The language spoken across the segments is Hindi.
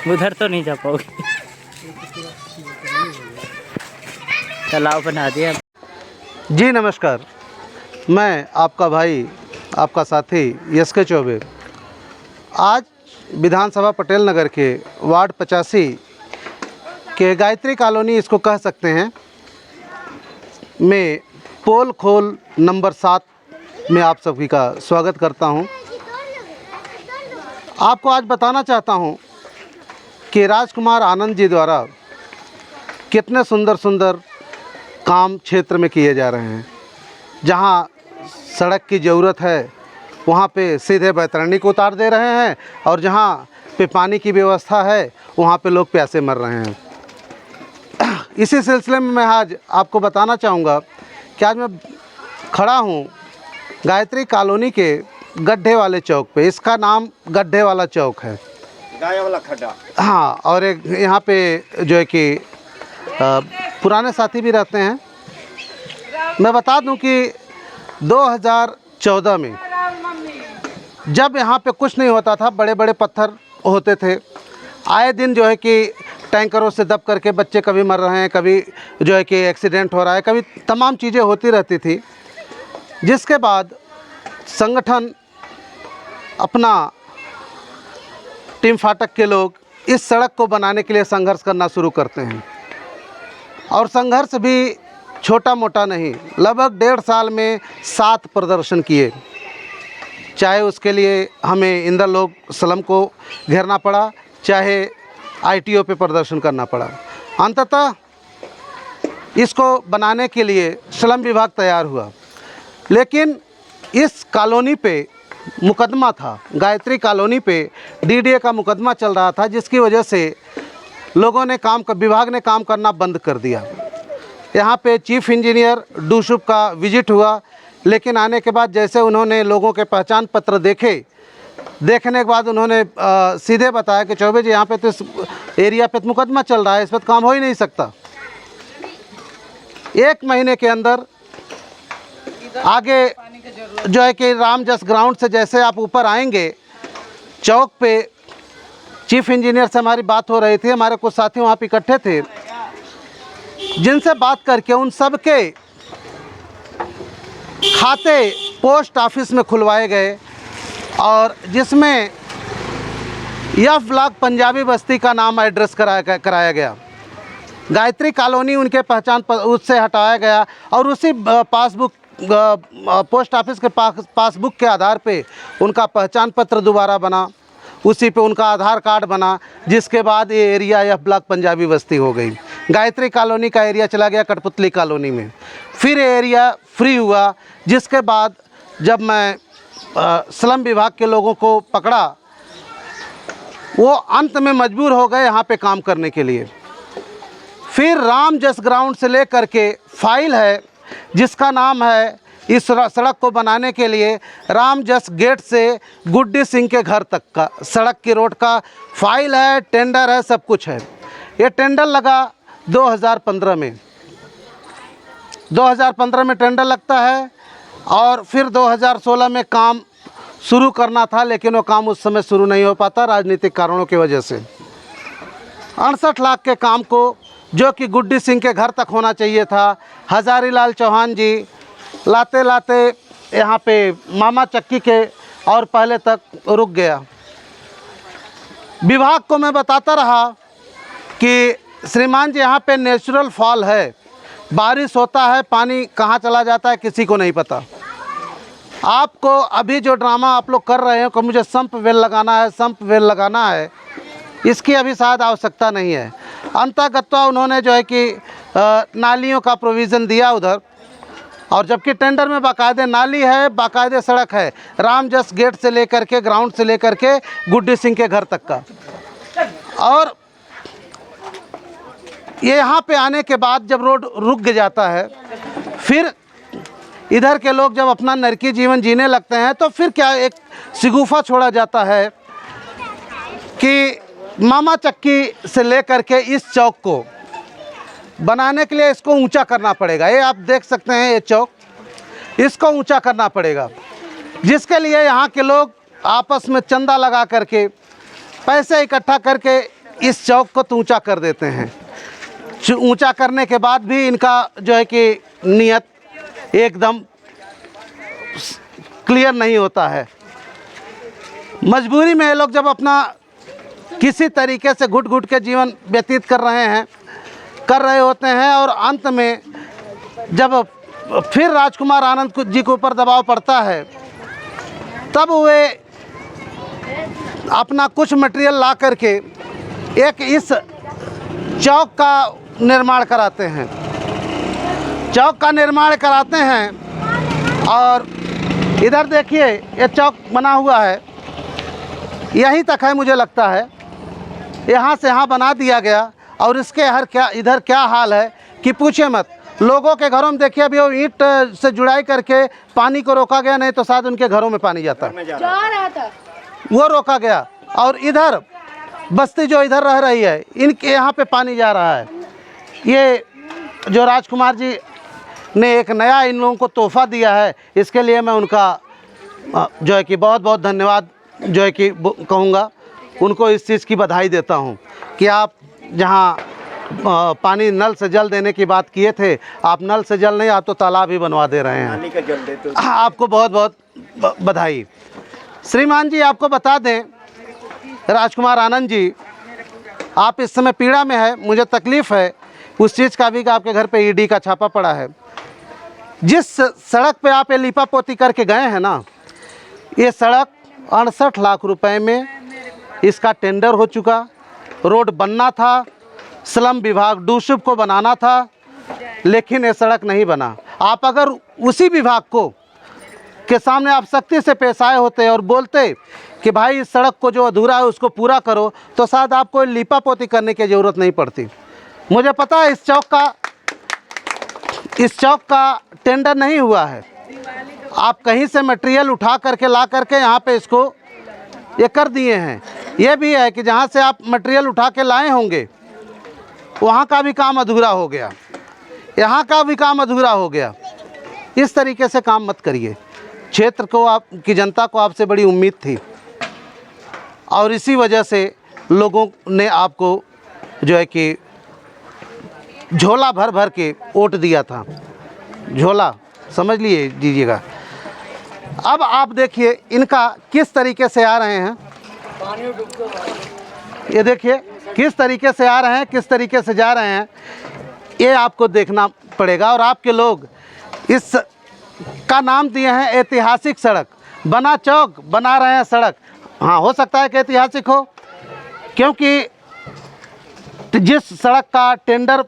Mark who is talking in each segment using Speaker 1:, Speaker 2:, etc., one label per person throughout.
Speaker 1: उधर तो नहीं जा पाओगे, तालाब बना दिया।
Speaker 2: जी नमस्कार, मैं आपका भाई, आपका साथी एसके चौबे आज विधानसभा पटेल नगर के वार्ड 85 के गायत्री कॉलोनी इसको कह सकते हैं में पोल खोल नंबर 7 में आप सभी का स्वागत करता हूं। आपको आज बताना चाहता हूं कि राजकुमार आनंद जी द्वारा कितने सुंदर सुंदर काम क्षेत्र में किए जा रहे हैं। जहां सड़क की ज़रूरत है वहां पे सीधे बैतरणी को उतार दे रहे हैं, और जहां पे पानी की व्यवस्था है वहां पे लोग प्यासे मर रहे हैं। इसी सिलसिले में मैं आज आपको बताना चाहूँगा कि आज मैं खड़ा हूँ गायत्री कॉलोनी के गड्ढे वाले चौक पे। इसका नाम गड्ढे वाला चौक है,
Speaker 3: गाय वाला खड्डा।
Speaker 2: हाँ, और एक यहाँ पे जो है कि पुराने साथी भी रहते हैं। मैं बता दूं कि 2014 में जब यहाँ पे कुछ नहीं होता था, बड़े बड़े पत्थर होते थे, आए दिन जो है कि टैंकरों से दब करके बच्चे कभी मर रहे हैं, कभी जो है कि एक्सीडेंट हो रहा है, कभी तमाम चीज़ें होती रहती थी। जिसके बाद संगठन अपना टीम फाटक के लोग इस सड़क को बनाने के लिए संघर्ष करना शुरू करते हैं, और संघर्ष भी छोटा मोटा नहीं, लगभग 1.5 साल में 7 प्रदर्शन किए। चाहे उसके लिए हमें इंद्रलोक स्लम को घेरना पड़ा, चाहे आईटीओ पे प्रदर्शन करना पड़ा। अंततः इसको बनाने के लिए स्लम विभाग तैयार हुआ, लेकिन इस कॉलोनी पे मुकदमा था, गायत्री कॉलोनी पे डीडीए का मुकदमा चल रहा था, जिसकी वजह से लोगों ने विभाग ने काम करना बंद कर दिया। यहाँ पे चीफ इंजीनियर डूशुप का विजिट हुआ, लेकिन आने के बाद जैसे उन्होंने लोगों के पहचान पत्र देखने के बाद उन्होंने सीधे बताया कि चौबे जी, यहाँ पे तो इस एरिया पे तो मुकदमा चल रहा है, इस पर काम हो ही नहीं सकता। 1 महीने के अंदर आगे जो है कि रामजस ग्राउंड से जैसे आप ऊपर आएंगे, चौक पे चीफ इंजीनियर से हमारी बात हो रही थी। हमारे कुछ साथी वहाँ पे इकट्ठे थे, जिनसे बात करके उन सब के खाते पोस्ट ऑफिस में खुलवाए गए, और जिसमें यफ ब्लॉक पंजाबी बस्ती का नाम एड्रेस कराया गया। गायत्री कॉलोनी उनके पहचान उससे हटाया गया, और उसी पोस्ट ऑफिस के पासबुक के आधार पे उनका पहचान पत्र दोबारा बना, उसी पे उनका आधार कार्ड बना, जिसके बाद ये एरिया यफ ब्लॉक पंजाबी बस्ती हो गई। गायत्री कॉलोनी का एरिया चला गया कठपुतली कॉलोनी में, फिर एरिया फ्री हुआ। जिसके बाद जब मैं स्लम विभाग के लोगों को पकड़ा, वो अंत में मजबूर हो गए यहाँ पे काम करने के लिए। फिर रामजस ग्राउंड से लेकर के फाइल है जिसका नाम है इस सड़क को बनाने के लिए रामजस गेट से गुड्डी सिंह के घर तक का सड़क की रोड का फाइल है, टेंडर है, सब कुछ है। ये टेंडर लगा 2015 में। 2015 में टेंडर लगता है, और फिर 2016 में काम शुरू करना था, लेकिन वो काम उस समय शुरू नहीं हो पाता राजनीतिक कारणों की वजह से। 68 लाख के काम को, जो कि गुड्डी सिंह के घर तक होना चाहिए था, हजारी लाल चौहान जी लाते लाते यहाँ पे मामा चक्की के और पहले तक रुक गया। विभाग को मैं बताता रहा कि श्रीमान जी, यहाँ पे नेचुरल फॉल है, बारिश होता है, पानी कहाँ चला जाता है किसी को नहीं पता। आपको अभी जो ड्रामा आप लोग कर रहे हो कि मुझे संप वेल लगाना है, संप वेल लगाना है, इसकी अभी शायद आवश्यकता नहीं है। अंततः उन्होंने जो है कि नालियों का प्रोविज़न दिया उधर, और जबकि टेंडर में बाकायदे नाली है, बाकायदे सड़क है, रामजस गेट से लेकर के, ग्राउंड से लेकर के गुड्डी सिंह के घर तक का। और ये यहाँ पे आने के बाद जब रोड रुक जाता है, फिर इधर के लोग जब अपना नरकी जीवन जीने लगते हैं, तो फिर क्या एक शिगुफा छोड़ा जाता है कि मामा चक्की से लेकर के इस चौक को बनाने के लिए इसको ऊंचा करना पड़ेगा। ये आप देख सकते हैं, ये चौक, इसको ऊंचा करना पड़ेगा, जिसके लिए यहाँ के लोग आपस में चंदा लगा करके, पैसे इकट्ठा करके इस चौक को तो ऊंचा कर देते हैं। ऊंचा करने के बाद भी इनका जो है कि नियत एकदम क्लियर नहीं होता है। मजबूरी में ये लोग जब अपना किसी तरीके से घुट घुट के जीवन व्यतीत कर रहे होते हैं, और अंत में जब फिर राजकुमार आनंद जी के ऊपर दबाव पड़ता है, तब वे अपना कुछ मटेरियल ला करके एक इस चौक का निर्माण कराते हैं। चौक का निर्माण कराते हैं और इधर देखिए ये चौक बना हुआ है, यहीं तक है मुझे लगता है, यहाँ से यहाँ बना दिया गया। और इसके इधर क्या हाल है कि पूछे मत। लोगों के घरों में देखिए अभी वो ईंट से जुड़ाई करके पानी को रोका गया, नहीं तो शायद उनके घरों में पानी जा रहा था, वो रोका गया। और इधर बस्ती जो इधर रह रही है, इनके यहाँ पे पानी जा रहा है। ये जो राजकुमार जी ने एक नया इन लोगों को तोहफा दिया है, इसके लिए मैं उनका जो है कि बहुत बहुत धन्यवाद जो है कि कहूँगा, उनको इस चीज़ की बधाई देता हूँ कि आप जहाँ पानी नल से जल देने की बात किए थे, आप नल से जल नहीं, आप तो तालाब ही बनवा दे रहे हैं। पानी का जल देते हो। आपको बहुत बहुत बधाई। श्रीमान जी, आपको बता दें, राजकुमार आनंद जी, आप इस समय पीड़ा में है, मुझे तकलीफ़ है उस चीज़ का भी कि आपके घर पे ईडी का छापा पड़ा है। जिस सड़क पे आप ये लीपा पोती करके गए हैं ना, ये सड़क 68 लाख रुपए में इसका टेंडर हो चुका। रोड बनना था, स्लम विभाग डूसुब को बनाना था, लेकिन ये सड़क नहीं बना। आप अगर उसी विभाग को के सामने आप सख्ती से पेश आए होते और बोलते कि भाई इस सड़क को जो अधूरा है उसको पूरा करो, तो शायद आपको लीपा पोती करने की ज़रूरत नहीं पड़ती। मुझे पता है इस चौक का टेंडर नहीं हुआ है। आप कहीं से मटेरियल उठा करके ला करके यहाँ पे इसको ये कर दिए हैं। ये भी है कि जहाँ से आप मटेरियल उठा के लाए होंगे, वहाँ का भी काम अधूरा हो गया, यहाँ का भी काम अधूरा हो गया। इस तरीके से काम मत करिए। क्षेत्र को, आपकी जनता को आपसे बड़ी उम्मीद थी, और इसी वजह से लोगों ने आपको जो है कि झोला भर भर के वोट दिया था। झोला समझ लीजिएगा। अब आप देखिए इनका किस तरीके से आ रहे हैं, ये देखिए किस तरीके से आ रहे हैं, किस तरीके से जा रहे हैं, ये आपको देखना पड़ेगा। और आपके लोग इस का नाम दिए हैं ऐतिहासिक सड़क। बना चौक, बना रहे हैं सड़क। हाँ, हो सकता है कि ऐतिहासिक हो, क्योंकि जिस सड़क का टेंडर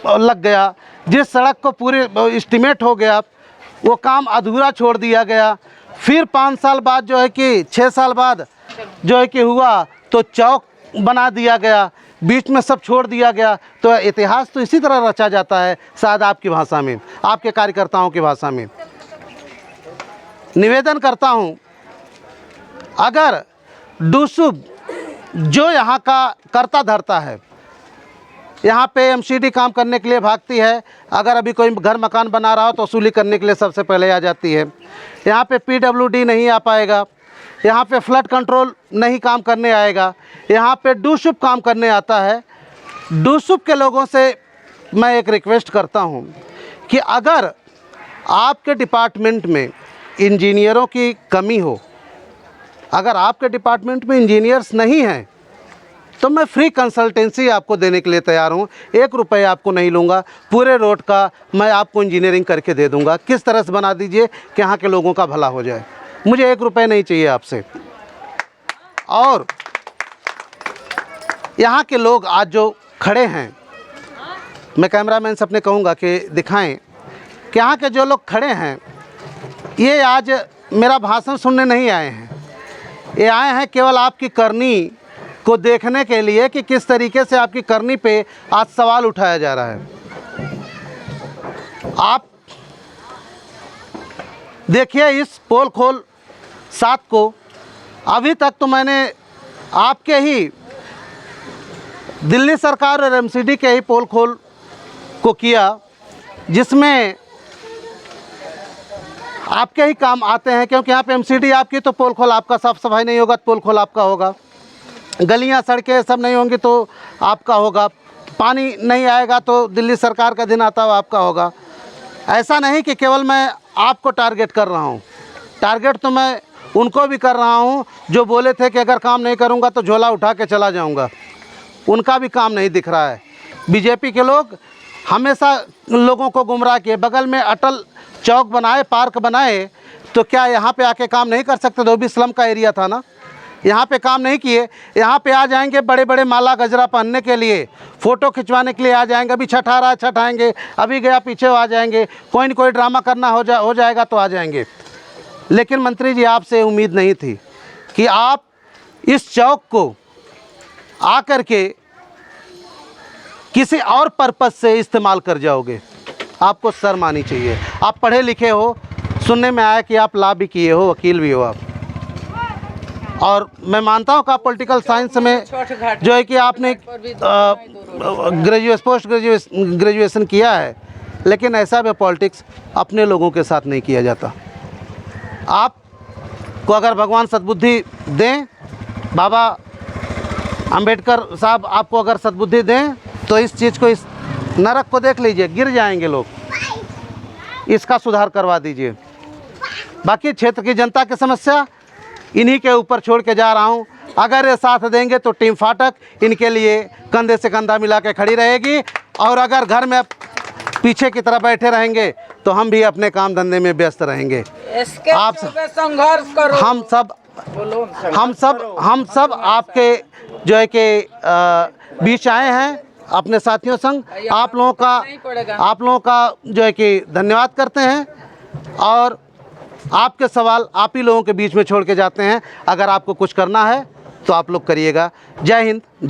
Speaker 2: लग गया, जिस सड़क को पूरे एस्टीमेट हो गया, वो काम अधूरा छोड़ दिया गया। फिर 5 साल बाद जो है कि 6 साल बाद जो है कि हुआ तो चौक बना दिया गया, बीच में सब छोड़ दिया गया। तो इतिहास तो इसी तरह रचा जाता है, शायद आपकी भाषा में, आपके कार्यकर्ताओं की भाषा में। निवेदन करता हूँ, अगर डूसुब जो यहाँ का करता धरता है, यहाँ पे एमसीडी काम करने के लिए भागती है, अगर अभी कोई घर मकान बना रहा हो तो वसूली करने के लिए सबसे पहले आ जाती है। यहाँ पे पीडब्ल्यूडी नहीं आ पाएगा, यहाँ पे फ्लड कंट्रोल नहीं काम करने आएगा, यहाँ पे डूसुब काम करने आता है। डूसुब के लोगों से मैं एक रिक्वेस्ट करता हूँ कि अगर आपके डिपार्टमेंट में इंजीनियरों की कमी हो, अगर आपके डिपार्टमेंट में इंजीनियर्स नहीं हैं, तो मैं फ्री कंसल्टेंसी आपको देने के लिए तैयार हूँ। 1 रुपये आपको नहीं लूँगा, पूरे रोड का मैं आपको इंजीनियरिंग करके दे दूँगा। किस तरह से बना दीजिए कि यहाँ के लोगों का भला हो जाए। मुझे 1 रुपये नहीं चाहिए आपसे। और यहाँ के लोग आज जो खड़े हैं, मैं कैमरामैन से अपने कहूँगा कि दिखाएं कि यहाँ के जो लोग खड़े हैं ये आज मेरा भाषण सुनने नहीं आए हैं, ये आए हैं केवल आपकी करनी को देखने के लिए कि किस तरीके से आपकी करनी पे आज सवाल उठाया जा रहा है। आप देखिए इस पोल खोल 7 को, अभी तक तो मैंने आपके ही दिल्ली सरकार और एमसीडी के ही पोल खोल को किया, जिसमें आपके ही काम आते हैं, क्योंकि यहाँ पे एमसीडी आपकी तो पोल खोल आपका, साफ सफाई नहीं होगा तो पोल खोल आपका होगा, गलियाँ सड़कें सब नहीं होंगी तो आपका होगा, पानी नहीं आएगा तो दिल्ली सरकार का दिन आता हुआ आपका होगा। ऐसा नहीं कि केवल मैं आपको टारगेट कर रहा हूँ, टारगेट तो मैं उनको भी कर रहा हूँ जो बोले थे कि अगर काम नहीं करूँगा तो झोला उठा के चला जाऊँगा, उनका भी काम नहीं दिख रहा है। बीजेपी के लोग हमेशा लोगों को गुमराह किए, बगल में अटल चौक बनाए, पार्क बनाए, तो क्या यहाँ पे आके काम नहीं कर सकते? तो भी स्लम का एरिया था ना, यहाँ पे काम नहीं किए। यहाँ पे आ जाएंगे बड़े बड़े माला गजरा पहनने के लिए, फ़ोटो खिंचवाने के लिए आ जाएंगे, अभी छठ आ रहा है छठ आएंगे, अभी गया पीछे आ जाएंगे, कोई न कोई ड्रामा करना हो जाएगा तो आ जाएंगे। लेकिन मंत्री जी आपसे उम्मीद नहीं थी कि आप इस चौक को आकर के किसी और पर्पस से इस्तेमाल कर जाओगे। आपको शर्म आनी चाहिए। आप पढ़े लिखे हो, सुनने में आया कि आप लॉ भी किए हो, वकील भी हो आप, और मैं मानता हूँ कि आप पॉलिटिकल साइंस में जो है कि आपने पोस्ट ग्रेजुएशन किया है, लेकिन ऐसा भी पॉलिटिक्स अपने लोगों के साथ नहीं किया जाता। आपको अगर भगवान सद्बुद्धि दें, बाबा अंबेडकर साहब आपको अगर सद्बुद्धि दें, तो इस चीज़ को, इस नरक को देख लीजिए, गिर जाएंगे लोग, इसका सुधार करवा दीजिए। बाकी क्षेत्र की जनता की समस्या इन्हीं के ऊपर छोड़ के जा रहा हूं। अगर ये साथ देंगे तो टीम फाटक इनके लिए कंधे से कंधा मिला के खड़ी रहेगी, और अगर घर में पीछे की तरफ बैठे रहेंगे तो हम भी अपने काम धंधे में व्यस्त रहेंगे। आप संघर्ष करो, हम सब आपके जो है कि बीच आए हैं अपने साथियों संग। आप लोगों का जो है कि धन्यवाद करते हैं, और आपके सवाल आप ही लोगों के बीच में छोड़ के जाते हैं। अगर आपको कुछ करना है तो आप लोग करिएगा। जय हिंद, जय